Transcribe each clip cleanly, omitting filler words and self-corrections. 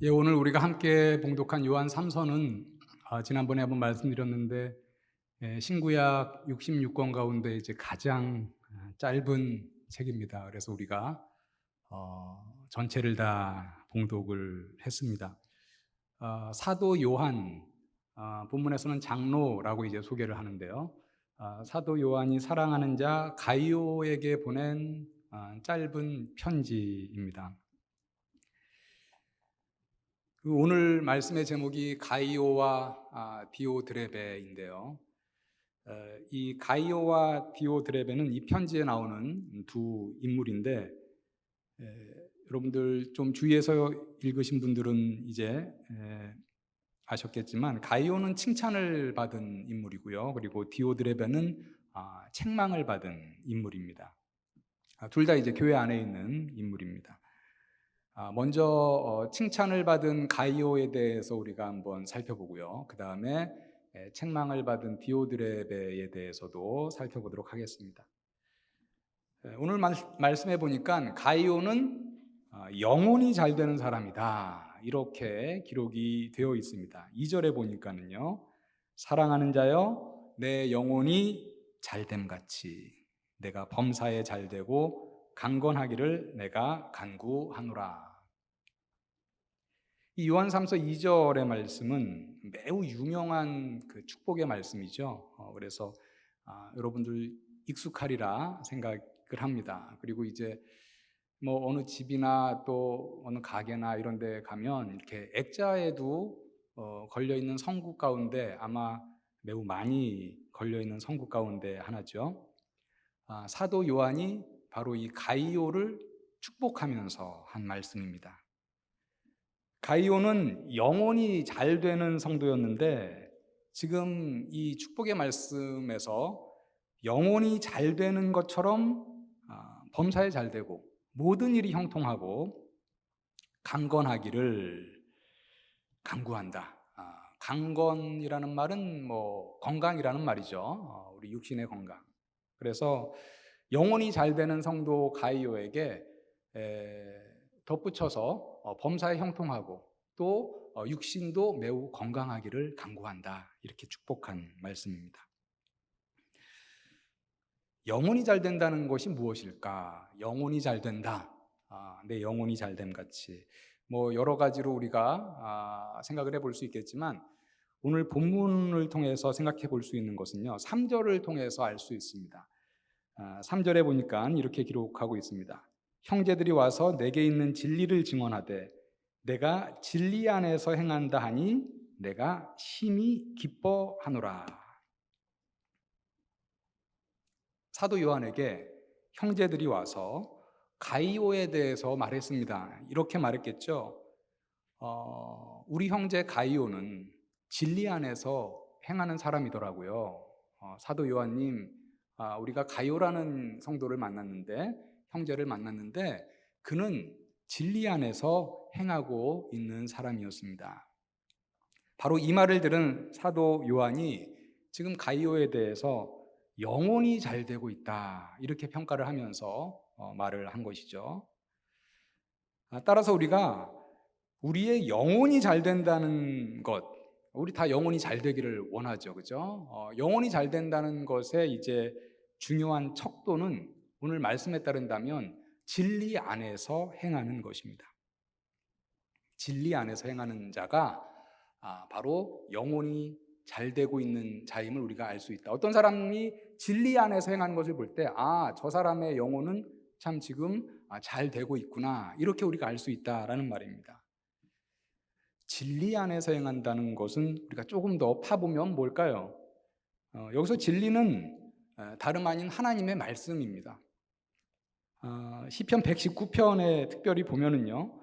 예, 오늘 우리가 함께 봉독한 요한 3서는 지난번에 한번 말씀드렸는데 신구약 66권 가운데 이제 가장 짧은 책입니다. 그래서 우리가 전체를 다 봉독을 했습니다. 사도 요한, 본문에서는 장로라고 이제 소개를 하는데요. 사도 요한이 사랑하는 자 가이오에게 보낸 짧은 편지입니다. 오늘 말씀의 제목이 가이오와 디오드레베인데요. 이 가이오와 디오드레베는 이 편지에 나오는 두 인물인데, 여러분들 좀 주위에서 읽으신 분들은 이제 아셨겠지만 가이오는 칭찬을 받은 인물이고요. 그리고 디오드레베는 책망을 받은 인물입니다. 둘 다 이제 교회 안에 있는 인물입니다. 먼저 칭찬을 받은 가이오에 대해서 우리가 한번 살펴보고요. 그 다음에 책망을 받은 디오드레베에 대해서도 살펴보도록 하겠습니다. 오늘 말씀해 보니까 가이오는 영혼이 잘 되는 사람이다, 이렇게 기록이 되어 있습니다. 2절에 보니까는요, 사랑하는 자여 내 영혼이 잘됨 같이 내가 범사에 잘되고 강건하기를 내가 간구하노라. 이 요한 3서 2절의 말씀은 매우 유명한 그 축복의 말씀이죠. 그래서 여러분들 익숙하리라 생각을 합니다. 그리고 이제 뭐 어느 집이나 또 어느 가게나 이런 데 가면 이렇게 액자에도 걸려 있는 성구 가운데 아마 매우 많이 걸려 있는 성구 가운데 하나죠. 사도 요한이 바로 이 가이오를 축복하면서 한 말씀입니다. 가이오는 영혼이 잘 되는 성도였는데, 지금 이 축복의 말씀에서 영혼이 잘 되는 것처럼 범사에 잘 되고 모든 일이 형통하고 강건하기를 간구한다. 강건이라는 말은 뭐 건강이라는 말이죠. 우리 육신의 건강. 그래서 영혼이 잘 되는 성도 가이오에게 덧붙여서 범사에 형통하고 또 육신도 매우 건강하기를 간구한다, 이렇게 축복한 말씀입니다. 영혼이 잘 된다는 것이 무엇일까? 영혼이 잘 된다, 내 영혼이 잘됨 같이 뭐 여러 가지로 우리가 생각을 해볼 수 있겠지만, 오늘 본문을 통해서 생각해 볼 수 있는 것은요, 3절을 통해서 알 수 있습니다. 3절에 보니까 이렇게 기록하고 있습니다. 형제들이 와서 내게 있는 진리를 증언하되 내가 진리 안에서 행한다 하니 내가 심히 기뻐하노라. 사도 요한에게 형제들이 와서 가이오에 대해서 말했습니다. 이렇게 말했겠죠. 우리 형제 가이오는 진리 안에서 행하는 사람이더라고요. 사도 요한님, 우리가 가이오라는 성도를 만났는데, 형제를 만났는데, 그는 진리 안에서 행하고 있는 사람이었습니다. 바로 이 말을 들은 사도 요한이 지금 가이오에 대해서 영혼이 잘 되고 있다, 이렇게 평가를 하면서 말을 한 것이죠. 따라서 우리가 우리의 영혼이 잘 된다는 것, 우리 다 영혼이 잘 되기를 원하죠, 그죠? 영혼이 잘 된다는 것의 이제 중요한 척도는 오늘 말씀에 따른다면 진리 안에서 행하는 것입니다. 진리 안에서 행하는 자가 바로 영혼이 잘 되고 있는 자임을 우리가 알 수 있다. 어떤 사람이 진리 안에서 행하는 것을 볼 때, 저 사람의 영혼은 참 지금 잘 되고 있구나, 이렇게 우리가 알 수 있다라는 말입니다. 진리 안에서 행한다는 것은 우리가 조금 더 파보면 뭘까요? 여기서 진리는 다름 아닌 하나님의 말씀입니다. 시편 119편에 특별히 보면은요,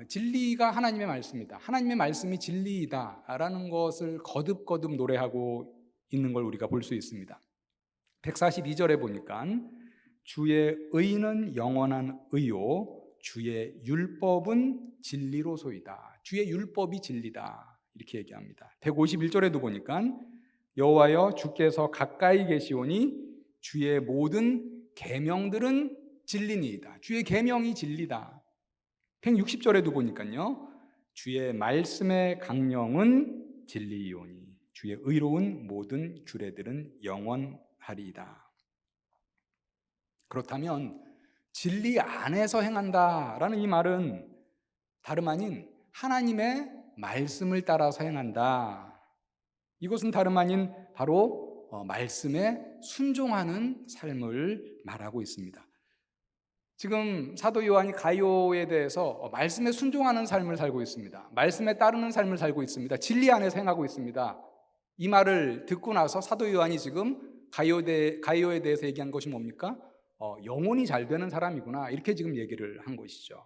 진리가 하나님의 말씀이다, 하나님의 말씀이 진리이다라는 것을 거듭거듭 노래하고 있는 걸 우리가 볼 수 있습니다. 142절에 보니까 주의 의는 영원한 의요 주의 율법은 진리로소이다. 주의 율법이 진리다, 이렇게 얘기합니다. 151절에도 보니까 여호와여 주께서 가까이 계시오니 주의 모든 계명들은 진리니이다. 주의 계명이 진리다. 160절에도 보니까요, 주의 말씀의 강령은 진리이오니 주의 의로운 모든 규례들은 영원하리이다. 그렇다면 진리 안에서 행한다라는 이 말은 다름 아닌 하나님의 말씀을 따라서 행한다. 이것은 다름 아닌 바로 말씀에 순종하는 삶을 말하고 있습니다. 지금 사도 요한이 가이오에 대해서 말씀에 순종하는 삶을 살고 있습니다. 말씀에 따르는 삶을 살고 있습니다. 진리 안에서 행하고 있습니다. 이 말을 듣고 나서 사도 요한이 지금 가이오에 대해서 얘기한 것이 뭡니까? 영혼이 잘 되는 사람이구나, 이렇게 지금 얘기를 한 것이죠.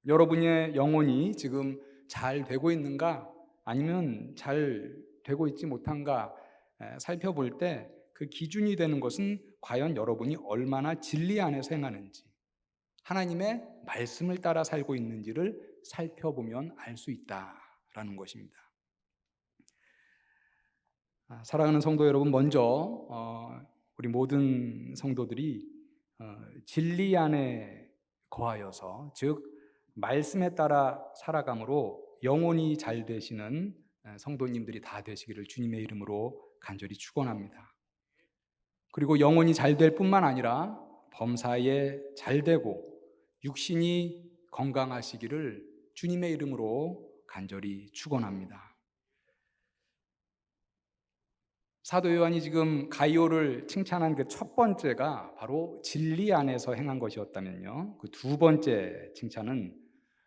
여러분의 영혼이 지금 잘 되고 있는가, 아니면 잘 되고 있지 못한가 살펴볼 때 그 기준이 되는 것은 과연 여러분이 얼마나 진리 안에서 행하는지, 하나님의 말씀을 따라 살고 있는지를 살펴보면 알 수 있다라는 것입니다. 사랑하는 성도 여러분, 먼저 우리 모든 성도들이 진리 안에 거하여서, 즉 말씀에 따라 살아감으로 영혼이 잘 되시는 성도님들이 다 되시기를 주님의 이름으로 간절히 축원합니다. 그리고 영혼이 잘 될 뿐만 아니라 범사에 잘 되고 육신이 건강하시기를 주님의 이름으로 간절히 축원합니다. 사도 요한이 지금 가이오를 칭찬한 그 첫 번째가 바로 진리 안에서 행한 것이었다면요, 그 두 번째 칭찬은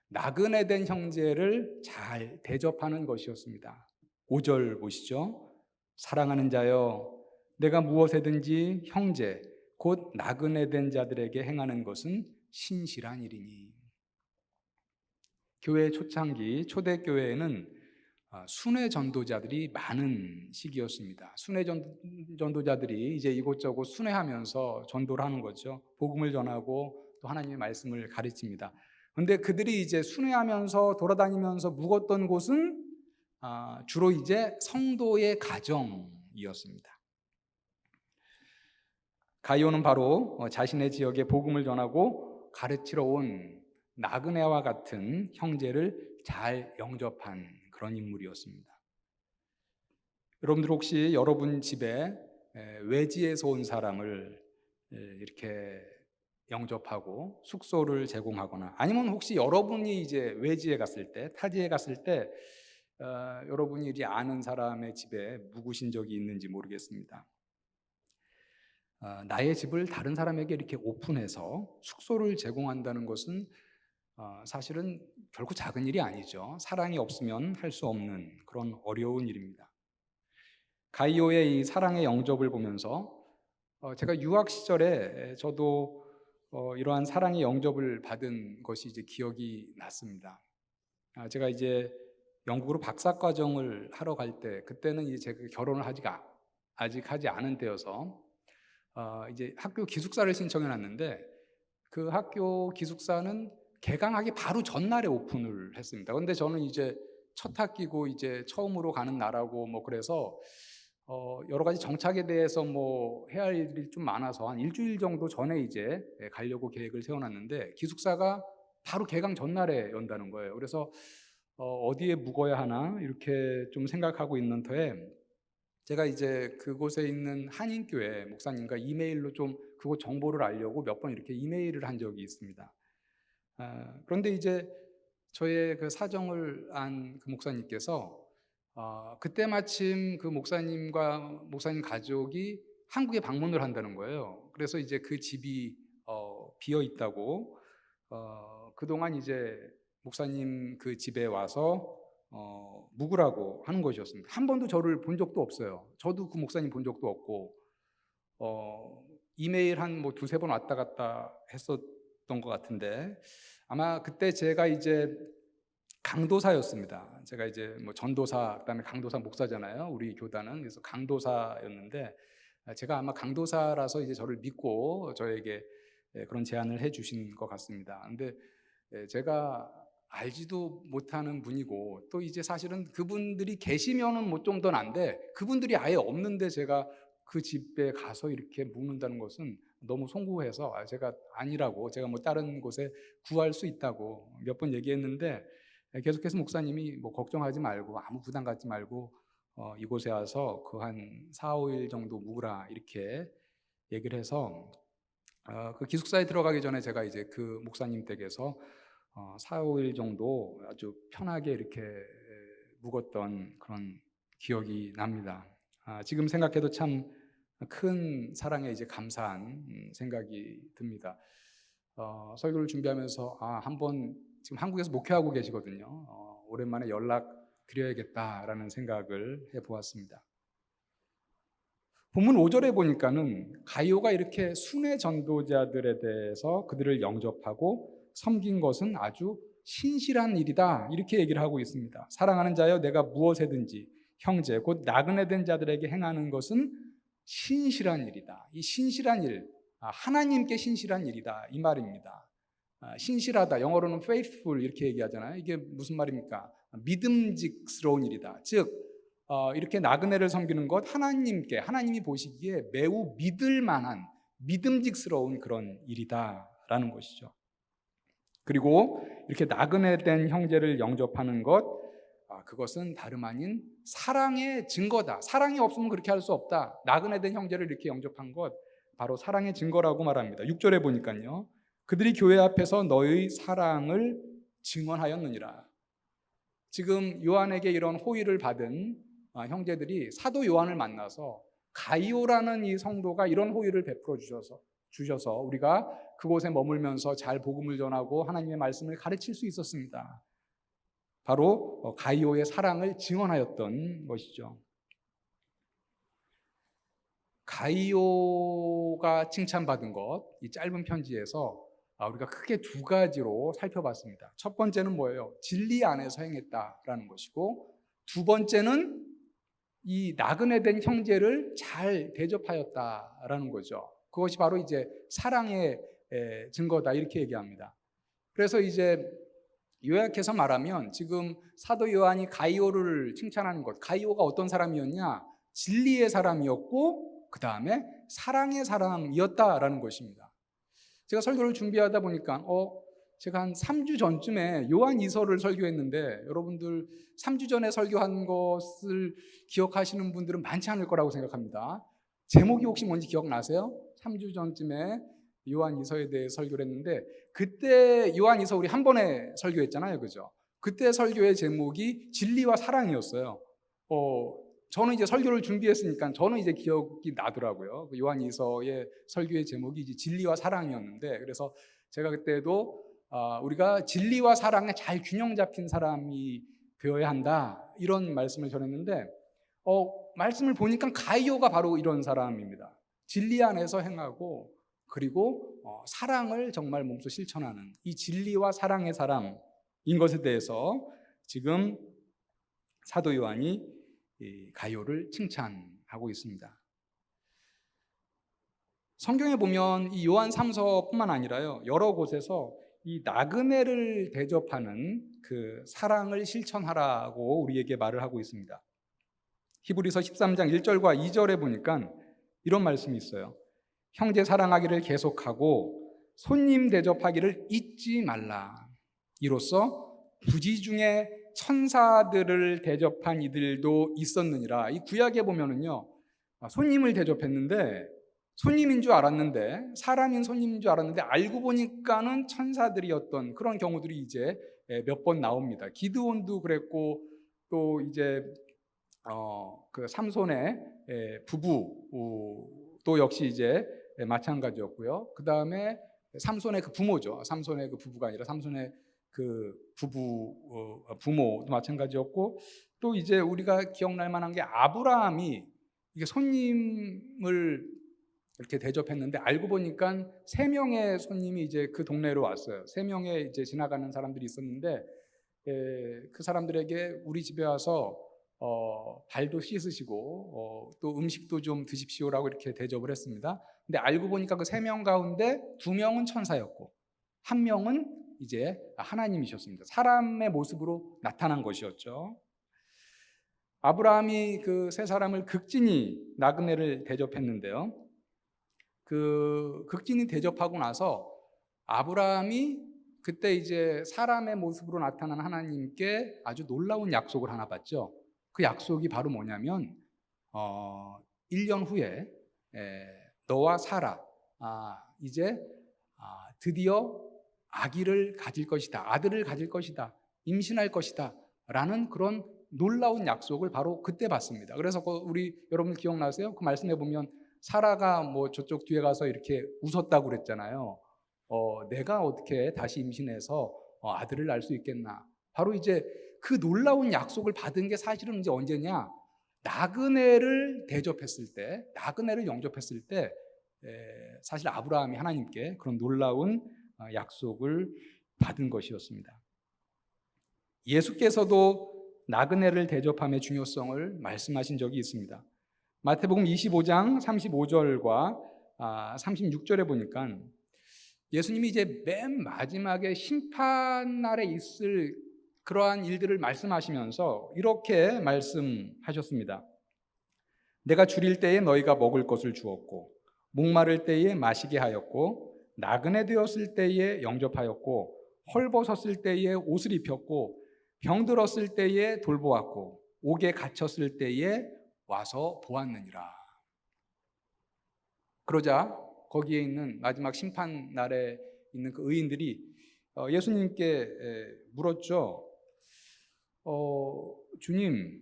나그네 된 형제를 잘 대접하는 것이었습니다. 5절 보시죠. 사랑하는 자여, 내가 무엇에든지 형제 곧 나그네 된 자들에게 행하는 것은 신실한 일이니. 교회 초창기 초대교회에는 순회 전도자들이 많은 시기였습니다. 순회 전도자들이 이제 이곳저곳 순회하면서 전도를 하는 거죠. 복음을 전하고 또 하나님의 말씀을 가르칩니다. 그런데 그들이 이제 순회하면서 돌아다니면서 묵었던 곳은 주로 이제 성도의 가정이었습니다. 가이오는 바로 자신의 지역에 복음을 전하고 가르치러 온 나그네와 같은 형제를 잘 영접한 그런 인물이었습니다. 여러분들 혹시 여러분 집에 외지에서 온 사람을 이렇게 영접하고 숙소를 제공하거나, 아니면 혹시 여러분이 이제 외지에 갔을 때, 타지에 갔을 때 여러분이 이제 아는 사람의 집에 묵으신 적이 있는지 모르겠습니다. 나의 집을 다른 사람에게 이렇게 오픈해서 숙소를 제공한다는 것은 사실은 결코 작은 일이 아니죠. 사랑이 없으면 할 수 없는 그런 어려운 일입니다. 가이오의 이 사랑의 영접을 보면서 제가 유학 시절에 저도 이러한 사랑의 영접을 받은 것이 이제 기억이 났습니다. 제가 이제 영국으로 박사과정을 하러 갈 때, 그때는 이제 제가 결혼을 아직 하지 않은 때여서 이제 학교 기숙사를 신청해 놨는데, 그 학교 기숙사는 개강하기 바로 전날에 오픈을 했습니다. 그런데 저는 이제 첫 학기고 이제 처음으로 가는 나라고 뭐 그래서 여러 가지 정착에 대해서 뭐 해야 할 일이 좀 많아서 한 일주일 정도 전에 이제 가려고 계획을 세워놨는데, 기숙사가 바로 개강 전날에 연다는 거예요. 그래서 어디에 묵어야 하나 이렇게 좀 생각하고 있는 터에 제가 이제 그곳에 있는 한인교회 목사님과 이메일로 좀 그곳 정보를 알려고 몇 번 이렇게 이메일을 한 적이 있습니다. 그런데 이제 저의 그 사정을 안 그 목사님께서 그때 마침 그 목사님과 목사님 가족이 한국에 방문을 한다는 거예요. 그래서 이제 그 집이 비어 있다고, 그동안 이제 목사님 그 집에 와서 묵으라고 하는 것이었습니다. 한 번도 저를 본 적도 없어요. 저도 그 목사님 본 적도 없고, 이메일 한 뭐 두세 번 왔다 갔다 했었던 것 같은데, 아마 그때 제가 이제 강도사였습니다. 제가 이제 뭐 전도사, 그다음에 강도사 목사잖아요. 우리 교단은. 그래서 강도사였는데, 제가 아마 강도사라서 이제 저를 믿고 저에게 그런 제안을 해 주신 것 같습니다. 근데 제가 알지도 못하는 분이고, 또 이제 사실은 그분들이 계시면은 뭐 좀 더 난데, 그분들이 아예 없는데 제가 그 집에 가서 이렇게 묵는다는 것은 너무 송구해서 제가 아니라고, 제가 뭐 다른 곳에 구할 수 있다고 몇 번 얘기했는데 계속해서 목사님이 뭐 걱정하지 말고 아무 부담 갖지 말고 이곳에 와서 그 한 4, 5일 정도 묵으라 이렇게 얘기를 해서 그 기숙사에 들어가기 전에 제가 이제 그 목사님 댁에서 4, 5일 정도 아주 편하게 이렇게 묵었던 그런 기억이 납니다. 지금 생각해도 참 큰 사랑에 이제 감사한 생각이 듭니다. 설교를 준비하면서 한번 지금 한국에서 목회하고 계시거든요. 오랜만에 연락 드려야겠다라는 생각을 해보았습니다. 본문 5절에 보니까는 가이오가 이렇게 순회 전도자들에 대해서 그들을 영접하고 섬긴 것은 아주 신실한 일이다 이렇게 얘기를 하고 있습니다. 사랑하는 자여 내가 무엇에든지 형제 곧 나그네 된 자들에게 행하는 것은 신실한 일이다. 이 신실한 일, 하나님께 신실한 일이다 이 말입니다. 신실하다, 영어로는 faithful 이렇게 얘기하잖아요. 이게 무슨 말입니까? 믿음직스러운 일이다. 즉 이렇게 나그네를 섬기는 것 하나님께, 하나님이 보시기에 매우 믿을 만한 믿음직스러운 그런 일이다라는 것이죠. 그리고 이렇게 나그네 된 형제를 영접하는 것, 그것은 다름 아닌 사랑의 증거다. 사랑이 없으면 그렇게 할 수 없다. 나그네 된 형제를 이렇게 영접한 것 바로 사랑의 증거라고 말합니다. 6절에 보니까요, 그들이 교회 앞에서 너의 사랑을 증언하였느니라. 지금 요한에게 이런 호의를 받은 형제들이 사도 요한을 만나서 가이오라는 이 성도가 이런 호의를 베풀어 주셔서 우리가 그곳에 머물면서 잘 복음을 전하고 하나님의 말씀을 가르칠 수 있었습니다. 바로 가이오의 사랑을 증언하였던 것이죠. 가이오가 칭찬받은 것, 이 짧은 편지에서 우리가 크게 두 가지로 살펴봤습니다. 첫 번째는 뭐예요? 진리 안에서 행했다라는 것이고, 두 번째는 이 나그네 된 형제를 잘 대접하였다라는 거죠. 그것이 바로 이제 사랑의 증거다 이렇게 얘기합니다. 그래서 이제 요약해서 말하면 지금 사도 요한이 가이오를 칭찬하는 것, 가이오가 어떤 사람이었냐? 진리의 사람이었고 그 다음에 사랑의 사람이었다라는 것입니다. 제가 설교를 준비하다 보니까 제가 한 3주 전쯤에 요한 이서를 설교했는데 여러분들 3주 전에 설교한 것을 기억하시는 분들은 많지 않을 거라고 생각합니다. 제목이 혹시 뭔지 기억나세요? 3주 전쯤에 요한 이서에 대해 설교를 했는데 그때 요한 이서 우리 한 번에 설교했잖아요. 그죠? 그때 설교의 제목이 진리와 사랑이었어요. 저는 이제 설교를 준비했으니까 저는 이제 기억이 나더라고요. 요한 이서의 설교의 제목이 이제 진리와 사랑이었는데 그래서 제가 그때도 우리가 진리와 사랑에 잘 균형 잡힌 사람이 되어야 한다 이런 말씀을 전했는데 말씀을 보니까 가이오가 바로 이런 사람입니다. 진리 안에서 행하고 그리고 사랑을 정말 몸소 실천하는 이 진리와 사랑의 사람인 것에 대해서 지금 사도 요한이 가이오를 칭찬하고 있습니다. 성경에 보면 이 요한 3서뿐만 아니라요 여러 곳에서 이 나그네를 대접하는 그 사랑을 실천하라고 우리에게 말을 하고 있습니다. 히브리서 13장 1절과 2절에 보니까 이런 말씀이 있어요. 형제 사랑하기를 계속하고 손님 대접하기를 잊지 말라. 이로써 부지 중에 천사들을 대접한 이들도 있었느니라. 이 구약에 보면은요 손님을 대접했는데 손님인 줄 알았는데 사람인 손님인 줄 알았는데 알고 보니까는 천사들이었던 그런 경우들이 이제 몇 번 나옵니다. 기드온도 그랬고 또 이제 그 삼손의 부부 또 역시 이제 마찬가지였고요. 그 다음에 삼손의 그 부모죠. 삼손의 그 부부가 아니라 삼손의 그 부모도 마찬가지였고 또 이제 우리가 기억날 만한 게 아브라함이 이게 손님을 이렇게 대접했는데 알고 보니까 3명의 손님이 이제 그 동네로 왔어요. 3명의 이제 지나가는 사람들이 있었는데 그 사람들에게 우리 집에 와서 발도 씻으시고 또 음식도 좀 드십시오라고 이렇게 대접을 했습니다. 근데 알고 보니까 그 3명 가운데 2명은 천사였고 1명은 이제 하나님이셨습니다. 사람의 모습으로 나타난 것이었죠. 아브라함이 그 3사람을 극진히 나그네를 대접했는데요. 그 극진히 대접하고 나서 아브라함이 그때 이제 사람의 모습으로 나타난 하나님께 아주 놀라운 약속을 하나 받죠. 그 약속이 바로 뭐냐면 1년 후에 너와 사라 이제 드디어 아기를 가질 것이다. 아들을 가질 것이다. 임신할 것이다. 라는 그런 놀라운 약속을 바로 그때 받습니다. 그래서 우리 여러분 기억나세요? 그 말씀해 보면 사라가 뭐 저쪽 뒤에 가서 이렇게 웃었다고 그랬잖아요. 내가 어떻게 다시 임신해서 아들을 낳을 수 있겠나? 바로 이제 그 놀라운 약속을 받은 게 사실은 이제 언제냐? 나그네를 대접했을 때, 나그네를 영접했을 때, 사실 아브라함이 하나님께 그런 놀라운 약속을 받은 것이었습니다. 예수께서도 나그네를 대접함의 중요성을 말씀하신 적이 있습니다. 마태복음 25장 35절과 36절에 보니까 예수님이 이제 맨 마지막에 심판날에 있을 그러한 일들을 말씀하시면서 이렇게 말씀하셨습니다. 내가 줄일 때에 너희가 먹을 것을 주었고 목마를 때에 마시게 하였고 나그네 되었을 때에 영접하였고 헐벗었을 때에 옷을 입혔고 병들었을 때에 돌보았고 옥에 갇혔을 때에 와서 보았느니라. 그러자 거기에 있는 마지막 심판 날에 있는 그 의인들이 예수님께 물었죠. 주님,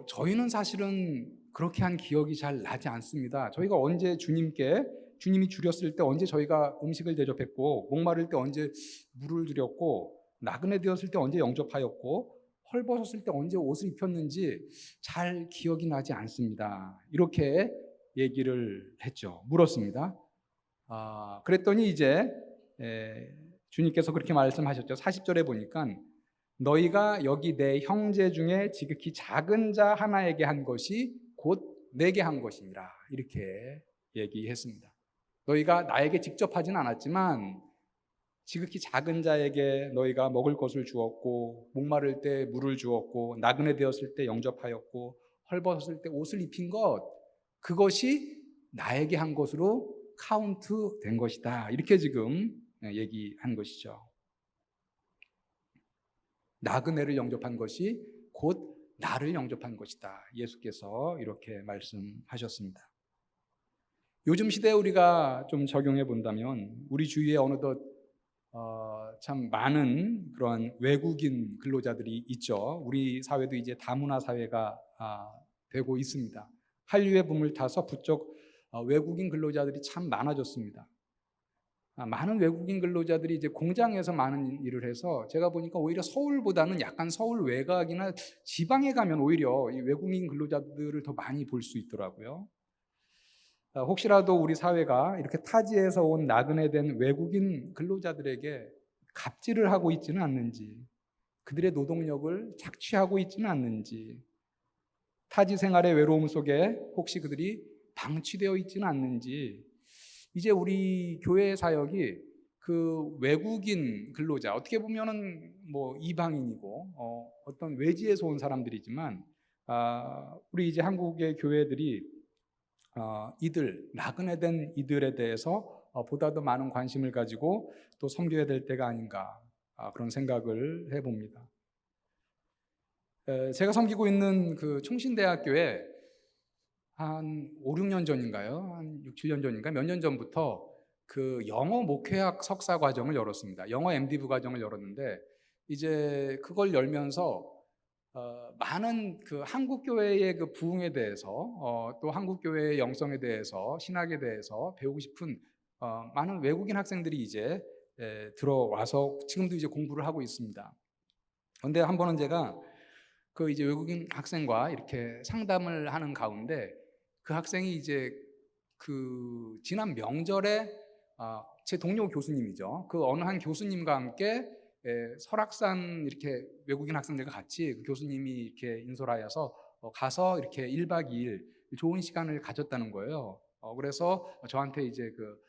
저희는 사실은 그렇게 한 기억이 잘 나지 않습니다. 저희가 언제 주님이 줄였을 때 언제 저희가 음식을 대접했고 목마를 때 언제 물을 드렸고 나그네 되었을 때 언제 영접하였고 헐벗었을 때 언제 옷을 입혔는지 잘 기억이 나지 않습니다. 이렇게 얘기를 했죠. 물었습니다. 그랬더니 이제 주님께서 그렇게 말씀하셨죠. 40절에 보니까 너희가 여기 내 형제 중에 지극히 작은 자 하나에게 한 것이 곧 내게 한 것이니라. 이렇게 얘기했습니다. 너희가 나에게 직접 하진 않았지만 지극히 작은 자에게 너희가 먹을 것을 주었고 목마를 때 물을 주었고 나그네 되었을 때 영접하였고 헐벗었을 때 옷을 입힌 것 그것이 나에게 한 것으로 카운트 된 것이다. 이렇게 지금 얘기한 것이죠. 나그네를 영접한 것이 곧 나를 영접한 것이다. 예수께서 이렇게 말씀하셨습니다. 요즘 시대에 우리가 좀 적용해 본다면 우리 주위에 어느덧 참 많은 그런 외국인 근로자들이 있죠. 우리 사회도 이제 다문화 사회가 되고 있습니다. 한류의 붐을 타서 부쩍 외국인 근로자들이 참 많아졌습니다. 많은 외국인 근로자들이 이제 공장에서 많은 일을 해서 제가 보니까 오히려 서울보다는 약간 서울 외곽이나 지방에 가면 오히려 이 외국인 근로자들을 더 많이 볼 수 있더라고요. 혹시라도 우리 사회가 이렇게 타지에서 온 나그네 된 외국인 근로자들에게 갑질을 하고 있지는 않는지, 그들의 노동력을 착취하고 있지는 않는지, 타지 생활의 외로움 속에 혹시 그들이 방치되어 있지는 않는지, 이제 우리 교회 사역이 그 외국인 근로자, 어떻게 보면은 뭐 이방인이고 어떤 외지에서 온 사람들이지만 우리 이제 한국의 교회들이 이들 나그네 된 이들에 대해서 보다 더 많은 관심을 가지고 또 섬겨야 될 때가 아닌가 그런 생각을 해봅니다. 제가 섬기고 있는 그 총신대학교에 한 5, 6년 전인가요? 한 6, 7년 전인가? 몇 년 전부터 그 영어 목회학 석사 과정을 열었습니다. 영어 MDiv 과정을 열었는데 이제 그걸 열면서 많은 그 한국 교회의 그 부흥에 대해서 또 한국 교회의 영성에 대해서 신학에 대해서 배우고 싶은 많은 외국인 학생들이 이제 들어와서 지금도 이제 공부를 하고 있습니다. 그런데 한 번은 제가 그 이제 외국인 학생과 이렇게 상담을 하는 가운데 그 학생이 이제 그 지난 명절에 제 동료 교수님이죠. 그 어느 한 교수님과 함께 설악산 이렇게 외국인 학생들과 같이 그 교수님이 이렇게 인솔 하여서 가서 이렇게 1박 2일 좋은 시간을 가졌다는 거예요. 그래서 저한테 이제 그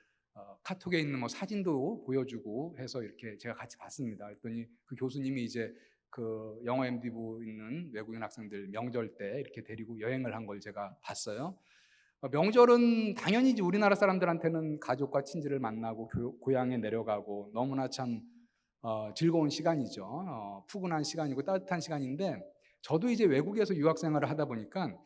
카톡에 있는 뭐 사진도 보여주고 해서 이렇게 제가 같이 봤습니다. 그랬더니 그 교수님이 이제 그 영어 MDiv 있는 외국인 학생들 명절 때 이렇게 데리고 여행을 한 걸 제가 봤어요. 명절은 당연히 이제 우리나라 사람들한테는 가족과 친지를 만나고 고향에 내려가고 너무나 참 즐거운 시간이죠. 푸근한 시간이고 따뜻한 시간인데, 저도 이제 외국에서 유학 생활을 하다 보니까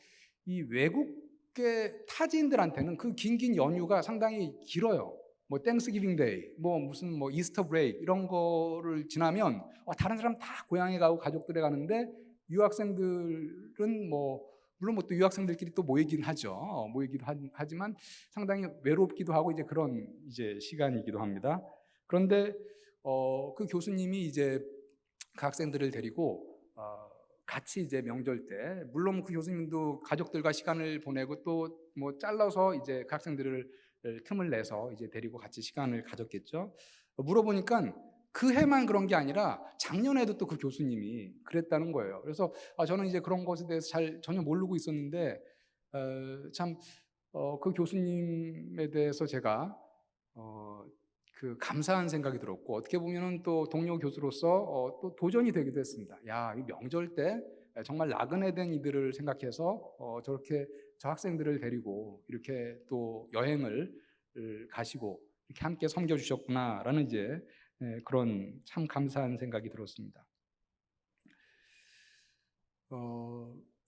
이 외국의 타지인들한테는 그 긴긴 연휴가 상당히 길어요. 뭐 땡스기빙 데이, 뭐 무슨 뭐 이스터 브레이크 이런 거를 지나면 다른 사람 다 고향에 가고 가족들에 가는데, 유학생들은 뭐 물론 뭐 또 유학생들끼리 또 모이긴 하죠. 모이기도 하지만 상당히 외롭기도 하고 이제 그런 이제 시간이기도 합니다. 그런데 그 교수님이 이제 그 학생들을 데리고 같이 이제 명절 때, 물론 그 교수님도 가족들과 시간을 보내고 또 뭐 잘라서 이제 그 학생들을 틈을 내서 이제 데리고 같이 시간을 가졌겠죠. 물어보니까 그 해만 그런 게 아니라 작년에도 또 그 교수님이 그랬다는 거예요. 그래서 저는 이제 그런 것에 대해서 전혀 모르고 있었는데, 참 그 교수님에 대해서 제가 그 감사한 생각이 들었고, 어떻게 보면은 또 동료 교수로서 또 도전이 되기도 했습니다. 야, 이 명절 때 정말 나그네 된 이들을 생각해서 저렇게 저 학생들을 데리고 이렇게 또 여행을 가시고 이렇게 함께 섬겨주셨구나라는 이제 그런 참 감사한 생각이 들었습니다.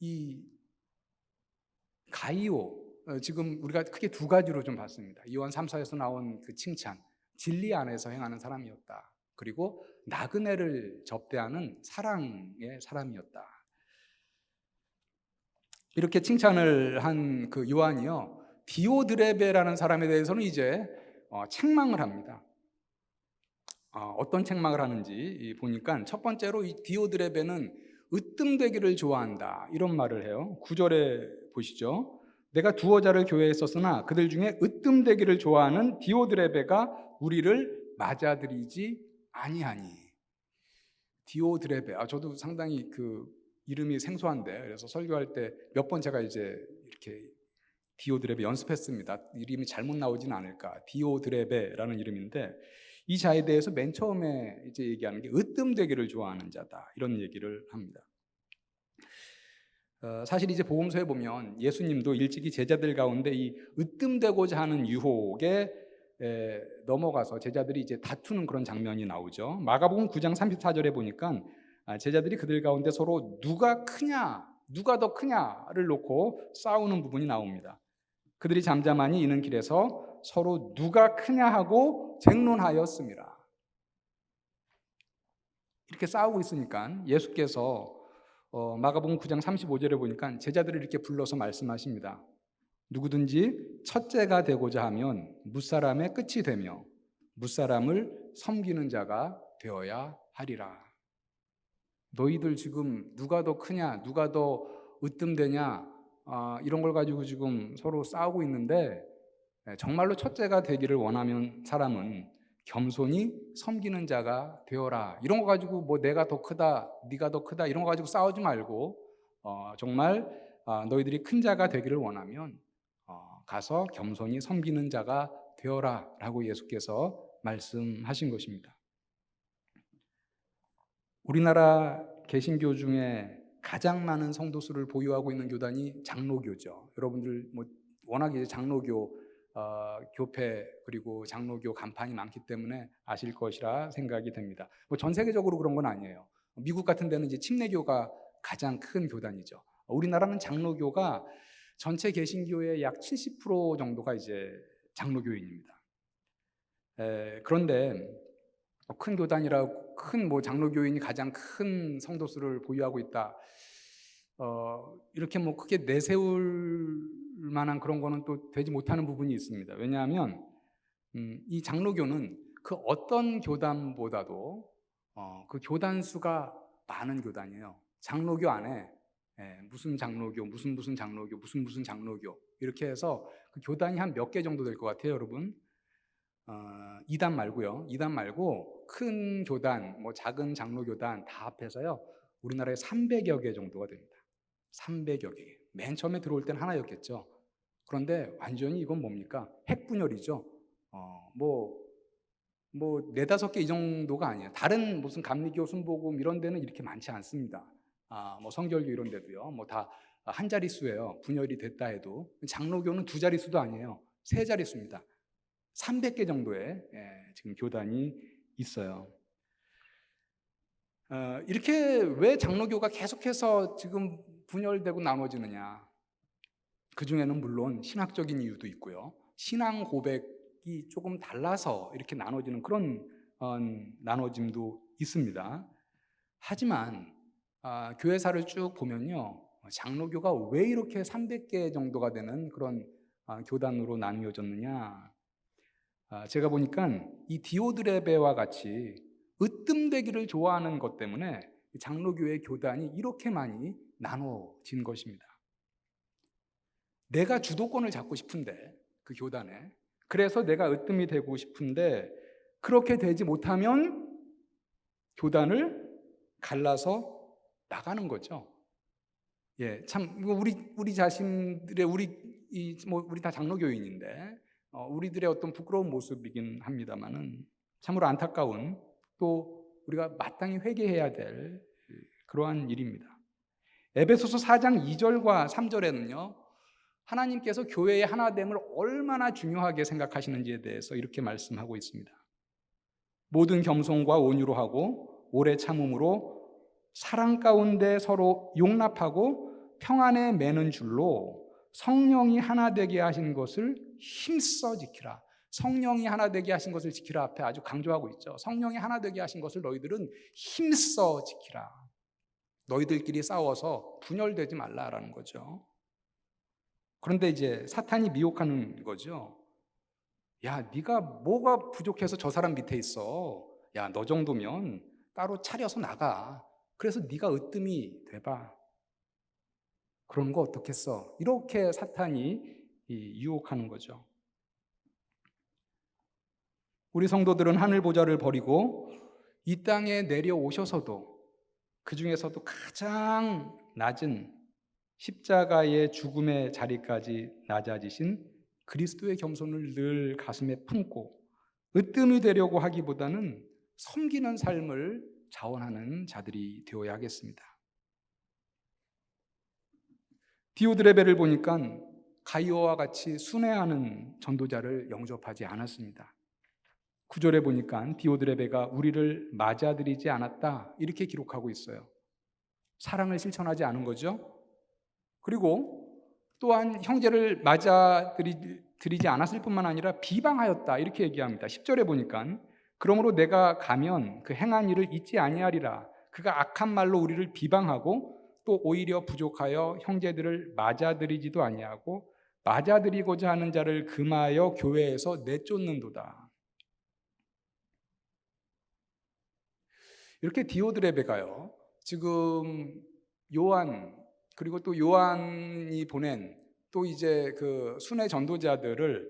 이 가이오, 지금 우리가 크게 두 가지로 좀 봤습니다. 요한 3사에서 나온 그 칭찬, 진리 안에서 행하는 사람이었다. 그리고 나그네를 접대하는 사랑의 사람이었다. 이렇게 칭찬을 한 그 요한이요, 디오드레베라는 사람에 대해서는 이제 책망을 합니다. 어떤 책망을 하는지 보니까, 첫 번째로 이 디오드레베는 으뜸되기를 좋아한다 이런 말을 해요. 9절에 보시죠. 내가 두어 자를 교회에 썼으나 그들 중에 으뜸되기를 좋아하는 디오드레베가 우리를 맞아들이지 아니하니. 디오드레베, 저도 상당히 그 이름이 생소한데, 그래서 설교할 때 몇 번 제가 이제 이렇게 디오드레베 연습했습니다. 이름이 잘못 나오진 않을까. 디오드레베라는 이름인데, 이 자에 대해서 맨 처음에 이제 얘기하는 게 으뜸되기를 좋아하는 자다 이런 얘기를 합니다. 사실 이제 복음서에 보면 예수님도 일찍이 제자들 가운데 이 으뜸되고자 하는 유혹에 넘어가서 제자들이 이제 다투는 그런 장면이 나오죠. 마가복음 9장 34절에 보니까 제자들이 그들 가운데 서로 누가 크냐, 누가 더 크냐를 놓고 싸우는 부분이 나옵니다. 그들이 잠잠하니 이는 길에서 서로 누가 크냐 하고 쟁론하였습니다. 이렇게 싸우고 있으니까 예수께서 마가복음 9장 35절에 보니까 제자들을 이렇게 불러서 말씀하십니다. 누구든지 첫째가 되고자 하면 무사람의 끝이 되며 무사람을 섬기는 자가 되어야 하리라. 너희들 지금 누가 더 크냐, 누가 더 으뜸되냐, 이런 걸 가지고 지금 서로 싸우고 있는데, 정말로 첫째가 되기를 원하면 사람은 겸손히 섬기는 자가 되어라. 이런 거 가지고 뭐 내가 더 크다, 네가 더 크다 이런 거 가지고 싸우지 말고, 정말 너희들이 큰 자가 되기를 원하면 가서 겸손히 섬기는 자가 되어라 라고 예수께서 말씀하신 것입니다. 우리나라 개신교 중에 가장 많은 성도수를 보유하고 있는 교단이 장로교죠. 여러분들 뭐 워낙 이제 장로교 교회 그리고 장로교 간판이 많기 때문에 아실 것이라 생각이 됩니다. 뭐 전 세계적으로 그런 건 아니에요. 미국 같은 데는 이제 침례교가 가장 큰 교단이죠. 우리나라는 장로교가 전체 개신교의 약 70% 정도가 이제 장로교인입니다. 그런데 큰 교단이라고 큰 뭐 장로교인이 가장 큰 성도수를 보유하고 있다. 이렇게 뭐 크게 내세울 만한 그런 거는 또 되지 못하는 부분이 있습니다. 왜냐하면 이 장로교는 그 어떤 교단보다도 그 교단 수가 많은 교단이에요. 장로교 안에 무슨 장로교, 무슨 장로교, 무슨 장로교 이렇게 해서 그 교단이 한 몇 개 정도 될 것 같아요, 여러분. 2단 말고요. 2단 말고 큰 교단, 뭐 작은 장로교단 다 합해서요. 우리나라에 300여 개 정도가 됩니다. 300여 개. 맨 처음에 들어올 때는 하나였겠죠. 그런데 완전히 이건 뭡니까? 핵분열이죠. 뭐 네다섯 개 이 정도가 아니에요. 다른 무슨 감리교, 순복음 이런 데는 이렇게 많지 않습니다. 뭐 성결교 이런 데도요. 뭐 다 한 자릿수예요. 분열이 됐다 해도. 장로교는 두 자릿수도 아니에요. 세 자릿수입니다. 300개 정도의 지금 교단이 있어요. 이렇게 왜 장로교가 계속해서 지금 분열되고 나눠지느냐? 그 중에는 물론 신학적인 이유도 있고요. 신앙 고백이 조금 달라서 이렇게 나눠지는 그런 나눠짐도 있습니다. 하지만 교회사를 쭉 보면요, 장로교가 왜 이렇게 300개 정도가 되는 그런 교단으로 나뉘어졌느냐? 제가 보니까 이 디오드레베와 같이 으뜸되기를 좋아하는 것 때문에 장로교의 교단이 이렇게 많이 나눠진 것입니다. 내가 주도권을 잡고 싶은데, 그 교단에, 그래서 내가 으뜸이 되고 싶은데 그렇게 되지 못하면 교단을 갈라서 나가는 거죠. 예, 참 우리 자신들의 우리 다 장로교인인데 우리들의 어떤 부끄러운 모습이긴 합니다만은 참으로 안타까운, 또 우리가 마땅히 회개해야 될 그러한 일입니다. 에베소서 4장 2절과 3절에는요, 하나님께서 교회의 하나됨을 얼마나 중요하게 생각하시는지에 대해서 이렇게 말씀하고 있습니다. 모든 겸손과 온유로 하고 오래 참음으로 사랑 가운데 서로 용납하고 평안에 매는 줄로 성령이 하나 되게 하신 것을 힘써 지키라. 성령이 하나 되게 하신 것을 지키라 앞에 아주 강조하고 있죠. 성령이 하나 되게 하신 것을 너희들은 힘써 지키라. 너희들끼리 싸워서 분열되지 말라라는 거죠. 그런데 이제 사탄이 미혹하는 거죠. 야, 네가 뭐가 부족해서 저 사람 밑에 있어. 야, 너 정도면 따로 차려서 나가. 그래서 네가 으뜸이 돼봐. 그런 거 어떻겠어? 이렇게 사탄이 유혹하는 거죠. 우리 성도들은 하늘 보좌를 버리고 이 땅에 내려오셔서도 그 중에서도 가장 낮은 십자가의 죽음의 자리까지 낮아지신 그리스도의 겸손을 늘 가슴에 품고 으뜸이 되려고 하기보다는 섬기는 삶을 자원하는 자들이 되어야 하겠습니다. 디오드레베를 보니까 가이오와 같이 순회하는 전도자를 영접하지 않았습니다. 9절에 보니까 디오드레베가 우리를 맞아들이지 않았다 이렇게 기록하고 있어요. 사랑을 실천하지 않은 거죠. 그리고 또한 형제를 맞아들이지 않았을 뿐만 아니라 비방하였다 이렇게 얘기합니다. 10절에 보니까 그러므로 내가 가면 그 행한 일을 잊지 아니하리라. 그가 악한 말로 우리를 비방하고 또 오히려 부족하여 형제들을 맞아들이지도 아니하고 맞아들이고자 하는 자를 금하여 교회에서 내쫓는도다. 이렇게 디오드레베가요, 지금 요한, 그리고 또 요한이 보낸 또 이제 그 순회 전도자들을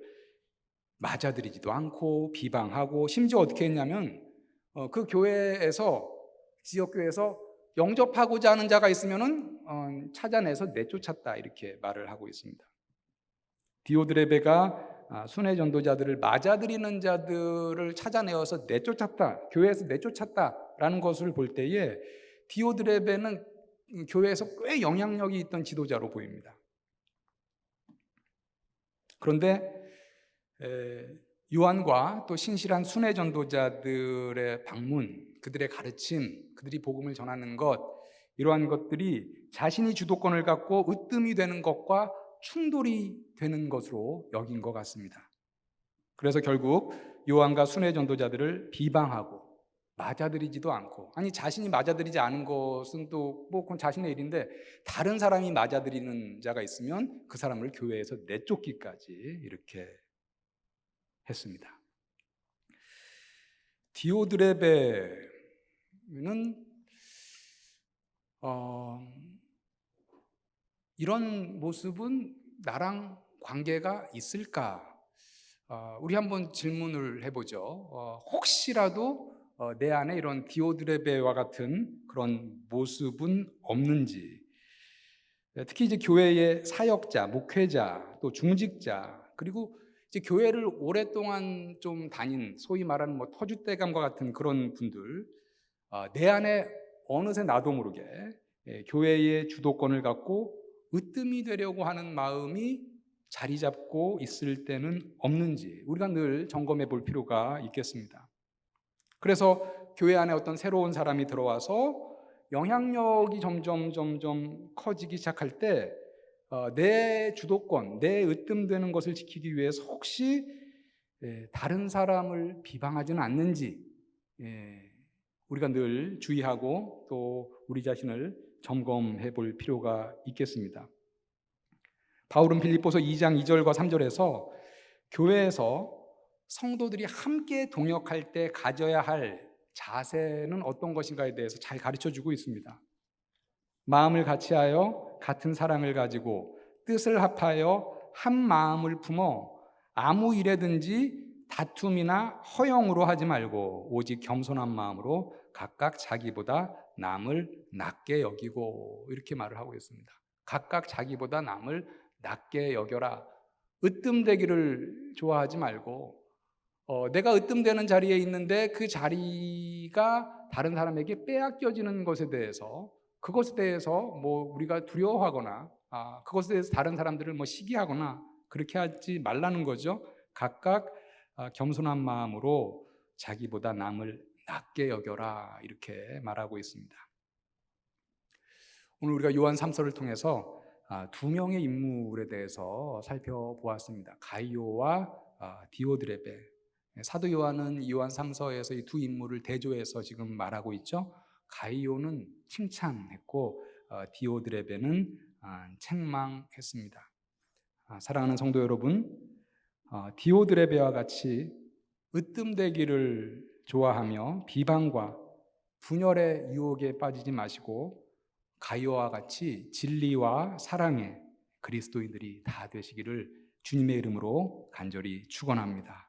맞아들이지도 않고 비방하고, 심지어 어떻게 했냐면 그 교회에서, 지역교회에서 영접하고자 하는 자가 있으면은 찾아내서 내쫓았다 이렇게 말을 하고 있습니다. 디오드레베가 순회 전도자들을 맞아들이는 자들을 찾아내어서 내쫓았다, 교회에서 내쫓았다라는 것을 볼 때에 디오드레베는 교회에서 꽤 영향력이 있던 지도자로 보입니다. 그런데 요한과 또 신실한 순회 전도자들의 방문, 그들의 가르침, 그들이 복음을 전하는 것, 이러한 것들이 자신이 주도권을 갖고 으뜸이 되는 것과 충돌이 되는 것으로 여긴 것 같습니다. 그래서 결국 요한과 순회 전도자들을 비방하고 맞아들이지도 않고, 아니 자신이 맞아들이지 않은 것은 또 뭐 그건 자신의 일인데 다른 사람이 맞아들이는 자가 있으면 그 사람을 교회에서 내쫓기까지 이렇게 했습니다. 디오드레베는 이런 모습은 나랑 관계가 있을까? 우리 한번 질문을 해보죠. 혹시라도 내 안에 이런 디오드레베와 같은 그런 모습은 없는지. 특히 이제 교회의 사역자, 목회자, 또 중직자, 그리고 이제 교회를 오랫동안 좀 다닌 소위 말하는 뭐 터줏대감과 같은 그런 분들, 내 안에 어느새 나도 모르게 교회의 주도권을 갖고 으뜸이 되려고 하는 마음이 자리 잡고 있을 때는 없는지 우리가 늘 점검해 볼 필요가 있겠습니다. 그래서 교회 안에 어떤 새로운 사람이 들어와서 영향력이 점점 커지기 시작할 때 내 주도권, 내 으뜸되는 것을 지키기 위해서 혹시 다른 사람을 비방하지는 않는지 우리가 늘 주의하고 또 우리 자신을 점검해 볼 필요가 있겠습니다. 바울은 빌립보서 2장 2절과 3절에서 교회에서 성도들이 함께 동역할 때 가져야 할 자세는 어떤 것인가에 대해서 잘 가르쳐주고 있습니다. 마음을 같이하여 같은 사랑을 가지고 뜻을 합하여 한 마음을 품어 아무 일에든지 다툼이나 허영으로 하지 말고 오직 겸손한 마음으로 각각 자기보다 남을 낮게 여기고 이렇게 말을 하고 있습니다. 각각 자기보다 남을 낮게 여겨라. 으뜸되기를 좋아하지 말고 내가 으뜸되는 자리에 있는데 그 자리가 다른 사람에게 빼앗겨지는 것에 대해서 그것에 대해서 우리가 두려워하거나 그것에 대해서 다른 사람들을 시기하거나 그렇게 하지 말라는 거죠. 각각 겸손한 마음으로 자기보다 남을 낮게 여겨라 이렇게 말하고 있습니다. 오늘 우리가 요한 3서를 통해서 두 명의 인물에 대해서 살펴보았습니다. 가이오와 디오드레베. 사도 요한은 요한 3서에서 이 두 인물을 대조해서 지금 말하고 있죠. 가이오는 칭찬했고 디오드레베는 책망했습니다. 사랑하는 성도 여러분, 디오드레베와 같이 으뜸되기를 좋아하며 비방과 분열의 유혹에 빠지지 마시고 가이오와 같이 진리와 사랑의 그리스도인들이 다 되시기를 주님의 이름으로 간절히 축원합니다.